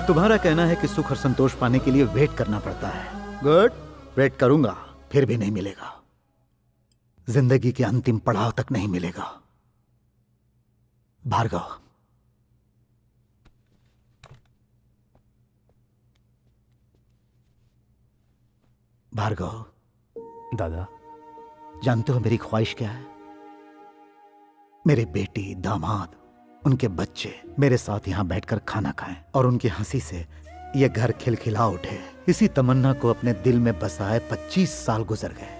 तुम्हारा कहना है कि सुख और संतोष पाने के लिए वेट करना पड़ता है। गुड, वेट करूंगा, फिर भी नहीं मिलेगा। जिंदगी के अंतिम पड़ाव तक नहीं मिलेगा। भार्गव, भार्गव दादा, जानते हो मेरी ख्वाहिश क्या है? मेरे बेटी, दामाद, उनके बच्चे मेरे साथ यहां बैठकर खाना खाएं और उनकी हंसी से यह घर खिलखिला उठे। इसी तमन्ना को अपने दिल में बसाए 25 साल गुजर गए।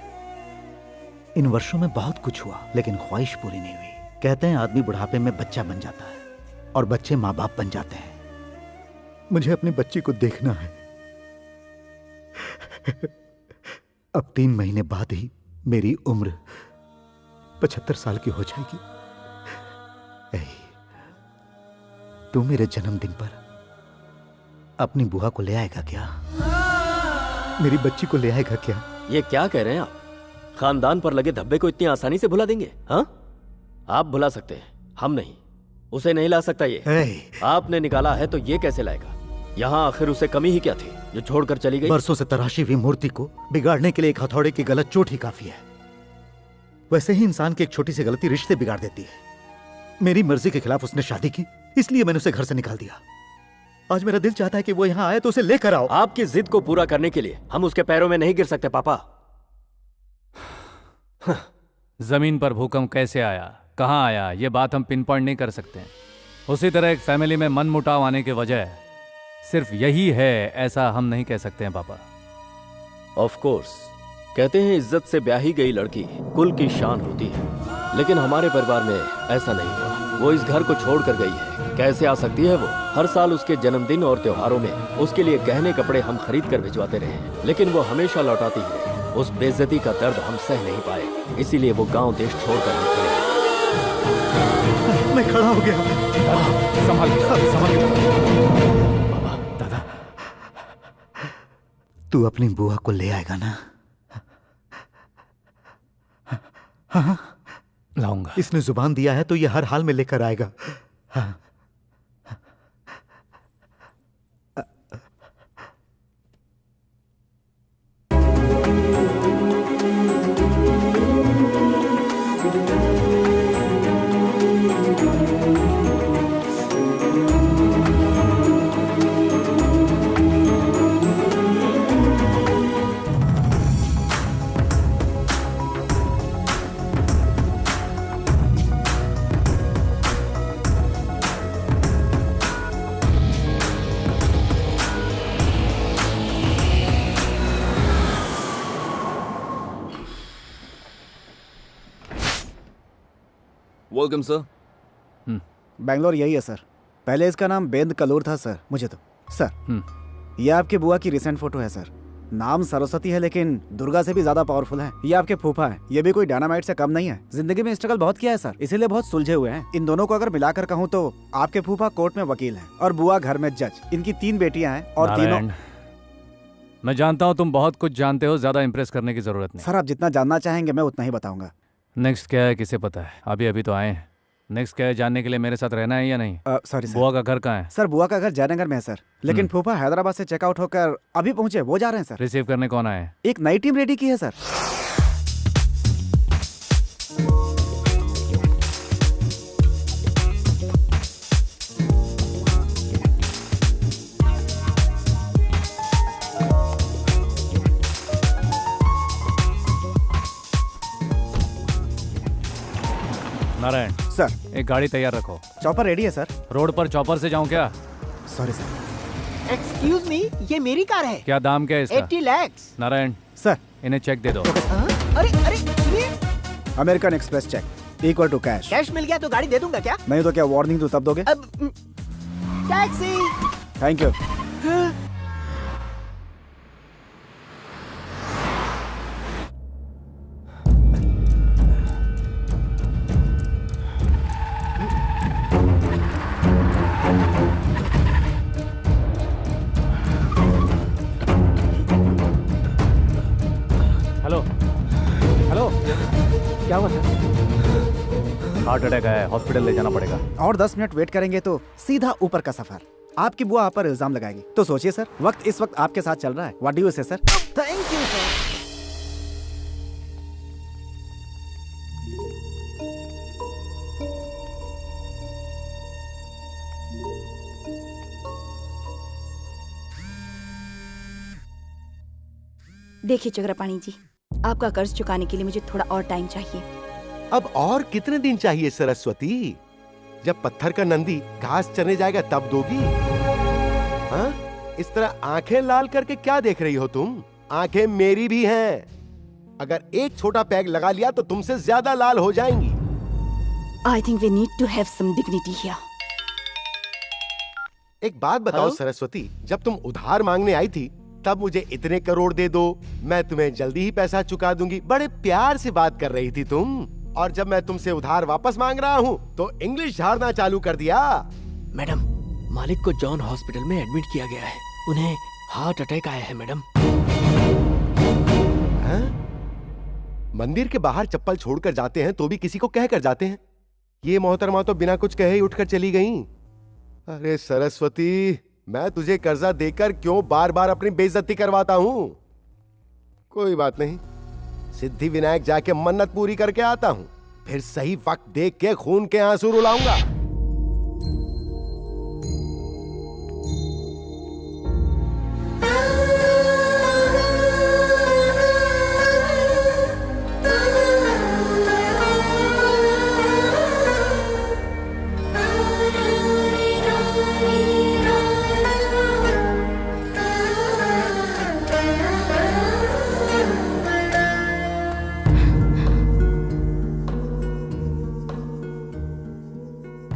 इन वर्षों में बहुत कुछ हुआ, लेकिन ख्वाहिश पूरी नहीं हुई। कहते हैं आदमी बुढ़ापे में बच्चा बन जाता है और बच्चे माँ बाप बन जाते हैं। मुझे अपनी बच्ची को देखना है। अब 3 महीने बाद ही मेरी उम्र 75 साल की हो जाएगी। तू मेरे जन्मदिन पर अपनी बुआ को ले आएगा क्या? मेरी बच्ची को ले आएगा क्या? ये क्या कह रहे हैं आप? खानदान पर लगे धब्बे को इतनी आसानी से भुला देंगे? हाँ, आप भुला सकते हैं, हम नहीं। उसे नहीं ला सकता ये। आपने निकाला है तो ये कैसे लाएगा? यहाँ आखिर उसे कमी ही क्या थी जो छोड़कर चली गई? बरसों से तराशी हुई मूर्ति को बिगाड़ने के लिए एक हथौड़े की गलत चोट ही काफी है। वैसे ही इंसान की एक छोटी सी गलती रिश्ते बिगाड़ देती है। मेरी मर्जी के खिलाफ उसने शादी की, इसलिए मैंने उसे घर से निकाल दिया। आज मेरा दिल चाहता है कि वो यहाँ आए तो उसे लेकर आओ। आपकी जिद को पूरा करने के लिए हम उसके पैरों में नहीं गिर सकते पापा। जमीन पर भूकंप कैसे आया, कहां आया, यह बात हम पिन पॉइंट नहीं कर सकते। उसी तरह एक फैमिली में मन मुटाव आने की वजह सिर्फ यही है, ऐसा हम नहीं कह सकते हैं पापा। ऑफ कोर्स, कहते हैं इज्जत से ब्याही गई लड़की कुल की शान होती है, लेकिन हमारे परिवार में ऐसा नहीं हुआ। वो इस घर को छोड़कर गई है, कैसे आ सकती है वो? हर साल उसके जन्मदिन और त्योहारों में उसके लिए गहने कपड़े हम खरीद कर भिजवाते रहे, लेकिन वो हमेशा लौटाती ही रही। उस बेइज्जती का दर्द हम सह नहीं पाए, इसीलिए वो गांव देश छोड़कर निकले। मैं खड़ा हो गया। संभाल बाबा, दादा, तू अपनी बुआ को ले आएगा ना? हाँ, लाऊंगा। इसने जुबान दिया है तो ये हर हाल में लेकर आएगा। हाँ। Welcome sir. बैंगलोर यही है सर। पहले इसका नाम बेंद कलूर था सर। मुझे तो सर ये आपके बुआ की रिसेंट फोटो है सर। नाम सरस्वती है लेकिन दुर्गा से भी ज्यादा पावरफुल है। ये आपके फूफा है, ये भी कोई डायनामाइट से कम नहीं है। जिंदगी में स्ट्रगल बहुत किया है सर, इसीलिए बहुत सुलझे हुए हैं। इन दोनों को अगर मिलाकर कहूँ तो आपके फूफा कोर्ट में वकील है और बुआ घर में जज। इनकी 3 बेटियां हैं और तीनों। मैं जानता हूँ तुम बहुत कुछ जानते हो, ज्यादा इम्प्रेस करने की जरूरत नहीं। सर आप जितना जानना चाहेंगे मैं उतना ही बताऊंगा। नेक्स्ट क्या है किसे पता है? अभी तो आए हैं। नेक्स्ट क्या है जानने के लिए मेरे साथ रहना है या नहीं? Sorry sir. बुआ का घर कहाँ है? सर बुआ का घर जयनगर में है सर, लेकिन फूफा हैदराबाद से चेकआउट होकर अभी पहुंचे, वो जा रहे हैं सर। रिसीव करने कौन आए? एक नई टीम रेडी की है सर। नारायण सर एक गाड़ी तैयार रखो। चॉपर रेडी है सर। रोड पर चॉपर से जाऊं क्या? Sorry sir. एक्सक्यूज मी, ये मेरी कार है। क्या दाम क्या है इसका? 80 लाख। नारायण सर इन्हें चेक दे दो। अरे अरे सुनिए, American Express cheque equal to cash. Cash मिल गया तो गाड़ी दे दूंगा क्या? नहीं तो क्या वार्निंग दूं तब दोगे? अब taxi. Thank you. Hello hello, क्या हुआ सर? हार्ट अटैक आया है, हॉस्पिटल ले जाना पड़ेगा। और 10 मिनट वेट करेंगे तो सीधा ऊपर का सफर। आपकी बुआ आप पर इल्जाम लगाएगी। तो सोचिए सर, वक्त इस वक्त आपके साथ चल रहा है। व्हाट डू यू से सर? Thank you sir. देखिए चक्रपाणी जी, आपका कर्ज चुकाने के लिए मुझे थोड़ा और टाइम चाहिए। अब और कितने दिन चाहिए सरस्वती? जब पत्थर का नंदी घास चरने जाएगा तब दोगी? हाँ? इस तरह आंखें लाल करके क्या देख रही हो तुम? आंखें मेरी भी हैं। अगर एक छोटा पैग लगा लिया तो तुमसे ज्यादा लाल हो जाएंगी। I think we need to have some dignity here. एक बात बताओ हेलो? सरस्वती, जब तुम उधार मांगने आई थी तब मुझे इतने करोड़ दे दो, मैं तुम्हें जल्दी ही पैसा चुका दूंगी, बड़े प्यार से बात कर रही थी तुम। और जब मैं तुमसे उधार वापस मांग रहा हूँ तो इंग्लिश झाड़ना चालू कर दिया। मैडम, मालिक को जॉन हॉस्पिटल में एडमिट किया गया है। उन्हें हार्ट अटैक आया है मैडम। हाँ? मंदिर के बाहर चप्पल छोड़कर जाते हैं तो भी किसी को कह कर जाते हैं। ये मोहतरमा तो बिना कुछ कहे ही उठकर चली गईं। अरे सरस्वती, मैं तुझे कर्जा देकर क्यों बार बार अपनी बेइज्जती करवाता हूं? कोई बात नहीं, सिद्धि विनायक जाके मन्नत पूरी करके आता हूं, फिर सही वक्त देख के खून के आंसू रुलाऊंगा।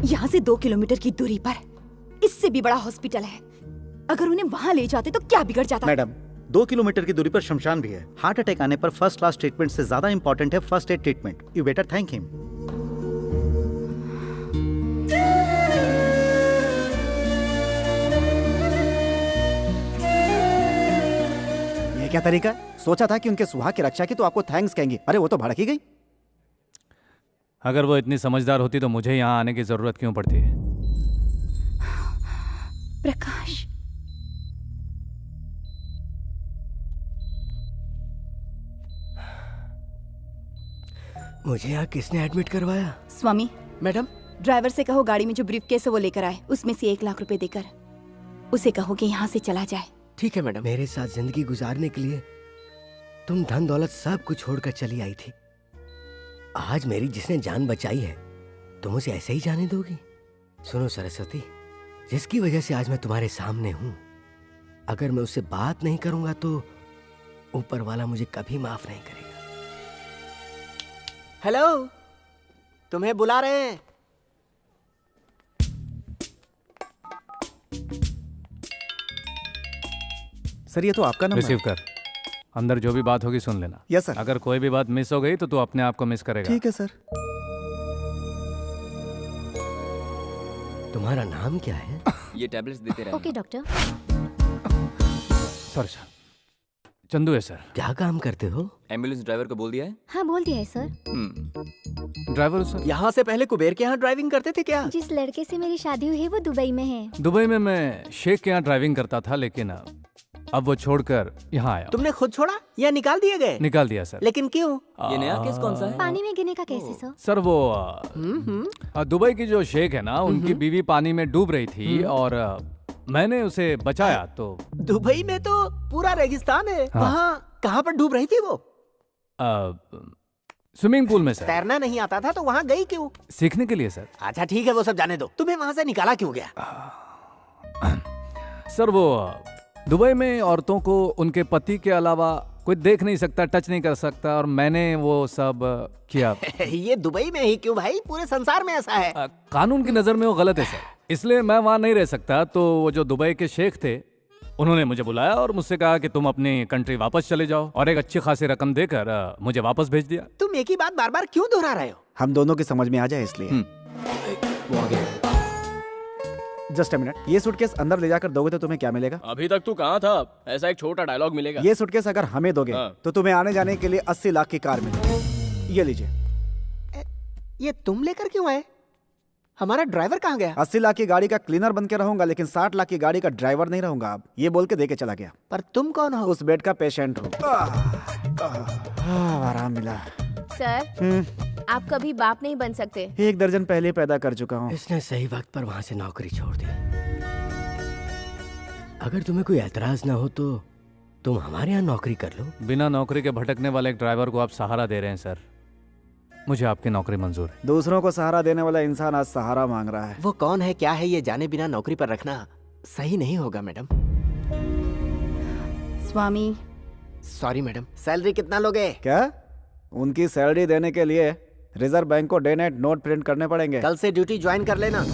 यहाँ से 2 किलोमीटर की दूरी पर इससे भी बड़ा हॉस्पिटल है। अगर उन्हें वहाँ ले जाते तो क्या बिगड़ जाता? मैडम, 2 किलोमीटर की दूरी पर शमशान भी है। हार्ट अटैक आने पर फर्स्ट क्लास ट्रीटमेंट से ज्यादा इंपॉर्टेंट है first aid treatment. You better thank him. ये क्या तरीका? सोचा था कि उनके सुहाग की रक्षा की तो आपको थैंक्स कहेंगे। अरे वो तो भड़क ही गई। अगर वो इतनी समझदार होती तो मुझे यहाँ आने की जरूरत क्यों पड़ती? प्रकाश, मुझे यहाँ किसने एडमिट करवाया? स्वामी, मैडम, ड्राइवर से कहो गाड़ी में जो ब्रीफकेस है वो लेकर आए। उसमें से 1 लाख रुपए देकर उसे कहो कि यहाँ से चला जाए। ठीक है मैडम। मेरे साथ जिंदगी गुजारने के लिए तुम धन दौलत सब कुछ छोड़कर चली आई थी। आज मेरी जिसने जान बचाई है तुम उसे ऐसे ही जाने दोगी? सुनो सरस्वती, जिसकी वजह से आज मैं तुम्हारे सामने हूं, अगर मैं उससे बात नहीं करूंगा तो ऊपर वाला मुझे कभी माफ नहीं करेगा। हेलो, तुम्हें बुला रहे हैं। सर ये तो आपका नंबर रिसीव कर। अंदर जो भी बात होगी सुन लेना। Yes sir. अगर कोई भी बात मिस हो गई तो तू अपने आप को मिस करेगा। ठीक है सर। तुम्हारा नाम क्या है? ये टैबलेट्स देते रहना। Okay doctor. Sorry sir, Chandu है सर। क्या काम करते हो? एम्बुलेंस ड्राइवर को बोल दिया है? हाँ बोल दिया है सर। Driver sir. यहाँ से पहले कुबेर के यहाँ ड्राइविंग करते थे क्या? जिस लड़के से मेरी शादी हुई है वो दुबई में है। दुबई में मैं शेख के यहाँ ड्राइविंग करता था, लेकिन अब वो छोड़कर यहाँ आया। तुमने खुद छोड़ा या निकाल दिए गए? निकाल दिया सर। लेकिन क्यों? ये नया केस कौन सा है? पानी में गिरने का कैसे सर? सर वो दुबई की जो शेख है ना, उनकी बीवी पानी में डूब रही थी और मैंने उसे बचाया। तो दुबई में तो पूरा रेगिस्तान है। हाँ। वहाँ कहाँ पर डूब रही थी वो? स्विमिंग पूल में सर। तैरना नहीं आता था तो वहाँ गई क्यों? सीखने के लिए सर। अच्छा ठीक है, वो सब जाने दो। तुम्हें वहाँ से निकाला क्यों गया? सर वो दुबई में औरतों को उनके पति के अलावा कोई देख नहीं सकता, टच नहीं कर सकता, और मैंने वो सब किया। ये दुबई में ही क्यों भाई? पूरे संसार में ऐसा है। कानून की नजर में वो गलत है सर, इसलिए मैं वहां नहीं रह सकता। तो वो जो दुबई के शेख थे, उन्होंने मुझे बुलाया और मुझसे कहा कि तुम अपनी कंट्री वापस चले जाओ, और एक अच्छी खासी रकम देकर मुझे वापस भेज दिया। तुम एक ही बात बार बार क्यों दोहरा रहे हो? हम दोनों की समझ में आ जाए इसलिए। वो आ गया। जस्ट अ मिनट, ये सूटकेस अंदर ले जाकर दोगे तो तुम्हें क्या मिलेगा? अभी तक तू कहाँ था? ऐसा एक छोटा डायलॉग मिलेगा। ये सूटकेस अगर हमें दोगे हाँ। तो तुम्हें आने जाने के लिए 80 लाख की कार मिलेगी। ये लीजिए। ये तुम लेकर क्यों आए? हमारा ड्राइवर कहाँ गया? 80 लाख की गाड़ी का क्लीनर बन के रहूंगा, लेकिन 60 लाख की गाड़ी का ड्राइवर नहीं रहूंगा। अब ये बोल के दे के चला गया। पर तुम कौन हो? उस बेड का पेशेंट हूँ। आराम मिला। सर, आप कभी बाप नहीं बन सकते। 1 दर्जन पहले पैदा कर चुका हूँ। इसने सही वक्त पर वहां से नौकरी छोड़ दी। अगर तुम्हें कोई एतराज ना हो तो तुम हमारे यहाँ नौकरी कर लो। बिना नौकरी के भटकने वाले एक ड्राइवर को आप सहारा दे रहे हैं सर। मुझे आपकी नौकरी मंजूर है। दूसरों को सहारा देने वाला इंसान आज सहारा मांग रहा है। वो कौन है, क्या है, ये जाने बिना नौकरी पर रखना सही नहीं होगा मैडम। स्वामी, सॉरी मैडम। सैलरी कितना लोगे? क्या? उनकी सैलरी देने के लिए रिजर्व बैंक को डे नाइट नोट प्रिंट करने पड़ेंगे। कल से ड्यूटी ज्वाइन कर लेना।